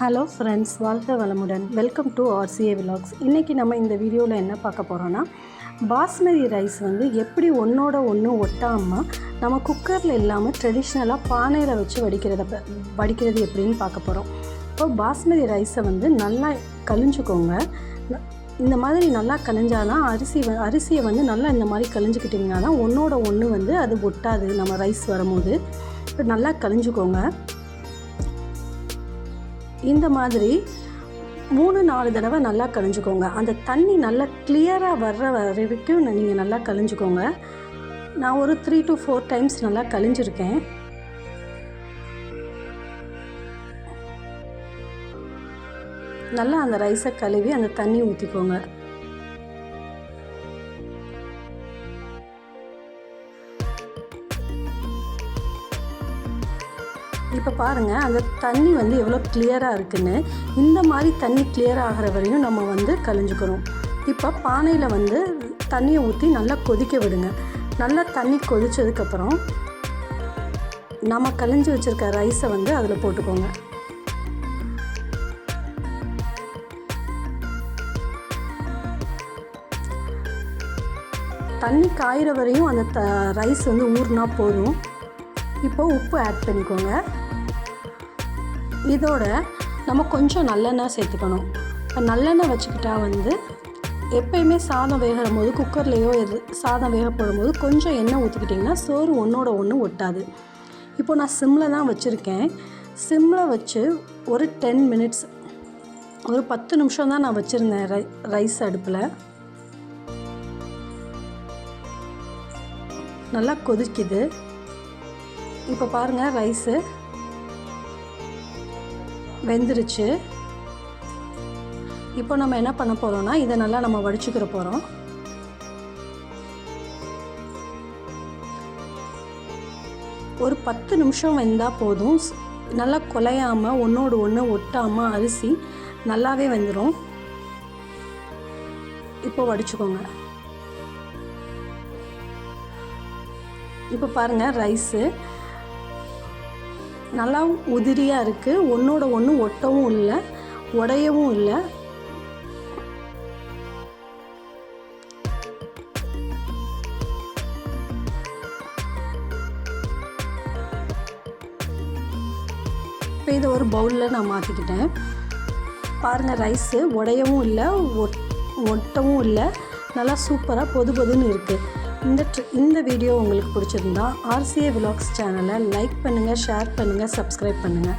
Hello friends, வாழ்க வளமுடன். Welcome to RCA vlogs. இன்றைக்கி நம்ம இந்த வீடியோவில் என்ன பார்க்க போகிறோன்னா, பாஸ்மதி ரைஸ் வந்து எப்படி ஒன்றோட ஒன்று ஒட்டாமல் நம்ம குக்கரில் இல்லாமல் ட்ரெடிஷ்னலாக பானையில் வச்சு வடிக்கிறது எப்படின்னு பார்க்க போகிறோம். இப்போ பாஸ்மதி ரைஸை வந்து நல்லா கழிஞ்சுக்கோங்க. இந்த மாதிரி நல்லா கழிஞ்சாதான் அரிசியை வந்து நல்லா இந்த மாதிரி கழிஞ்சிக்கிட்டிங்கன்னா தான் ஒன்றோட ஒன்று வந்து அது ஒட்டாது நம்ம ரைஸ் வரும்போது. இப்போ நல்லா கழிஞ்சுக்கோங்க. இந்த மாதிரி 3-4 தடவை நல்லா கழிஞ்சுக்கோங்க. அந்த தண்ணி நல்லா கிளியராக வர்ற வரைக்கும் நீங்கள் நல்லா கழிஞ்சுக்கோங்க. நான் ஒரு 3 to 4 டைம்ஸ் நல்லா கழிஞ்சிருக்கேன். நல்லா அந்த ரைஸை கழுவி அந்த தண்ணி ஊற்றிக்கோங்க. இப்போ பாருங்கள், அந்த தண்ணி வந்து எவ்வளோ கிளியராக இருக்குன்னு. இந்த மாதிரி தண்ணி கிளியர் ஆகிற வரையும் நம்ம வந்து கழிஞ்சுக்கணும். இப்போ பானையில் வந்து தண்ணியை ஊற்றி நல்லா கொதிக்க விடுங்க. நல்லா தண்ணி கொதித்ததுக்கப்புறம் நம்ம கழிஞ்சு வச்சுருக்க ரைஸை வந்து அதில் போட்டுக்கோங்க. தண்ணி காயிற வரையும் அந்த ரைஸ் வந்து ஊறினா போதும். இப்போ உப்பு ஆட் பண்ணிக்கோங்க. இதோட நம்ம கொஞ்சம் நல்லெண்ணெய் சேர்த்துக்கணும். இப்போ நல்லெண்ணெய் வச்சுக்கிட்டா வந்து எப்பயுமே சாதம் வேகிற போது குக்கர்லேயோ சாதம் வேக போடும்போது கொஞ்சம் எண்ணெய் ஊற்றிக்கிட்டிங்கன்னா சோறு ஒன்றோட ஒன்று ஒட்டாது. இப்போ நான் சிம்மில் தான் வச்சுருக்கேன். சிம்மில் வச்சு ஒரு 10 மினிட்ஸ், ஒரு 10 நிமிஷம் தான் நான் வச்சுருந்தேன் ரைஸ் அடுப்பில். நல்லா கொதிக்குது. இப்போ பாருங்கள், ரைஸு வெந்துருச்சு. இப்போ நம்ம என்ன பண்ண போகிறோம்னா, இதை நல்லா நம்ம வடிச்சுக்கிற போகிறோம். ஒரு 10 நிமிஷம் வெந்தால் போதும். நல்லா குலையாமல் ஒன்றோடு ஒன்று ஒட்டாமல் அரிசி நல்லாவே வெந்துடும். இப்போ வடிச்சுக்கோங்க. இப்போ பாருங்கள், ரைஸு நல்லா உதிரியாக இருக்குது. ஒன்றோட ஒன்று ஒட்டவும் இல்லை, உடையவும் இல்லை. இப்போ இதை ஒரு பவுலில் நான் மாற்றிக்கிட்டேன். பாருங்கள், ரைஸு உடையவும் இல்லை, ஒட்டவும் இல்லை. நல்லா சூப்பராக பொது பொதுன்னு இருக்குது. இந்த வீடியோ உங்களுக்கு பிடிச்சிருந்தா RCA விலாக்ஸ் சேனலை லைக் பண்ணுங்கள், ஷேர் பண்ணுங்கள், சப்ஸ்கிரைப் பண்ணுங்கள்.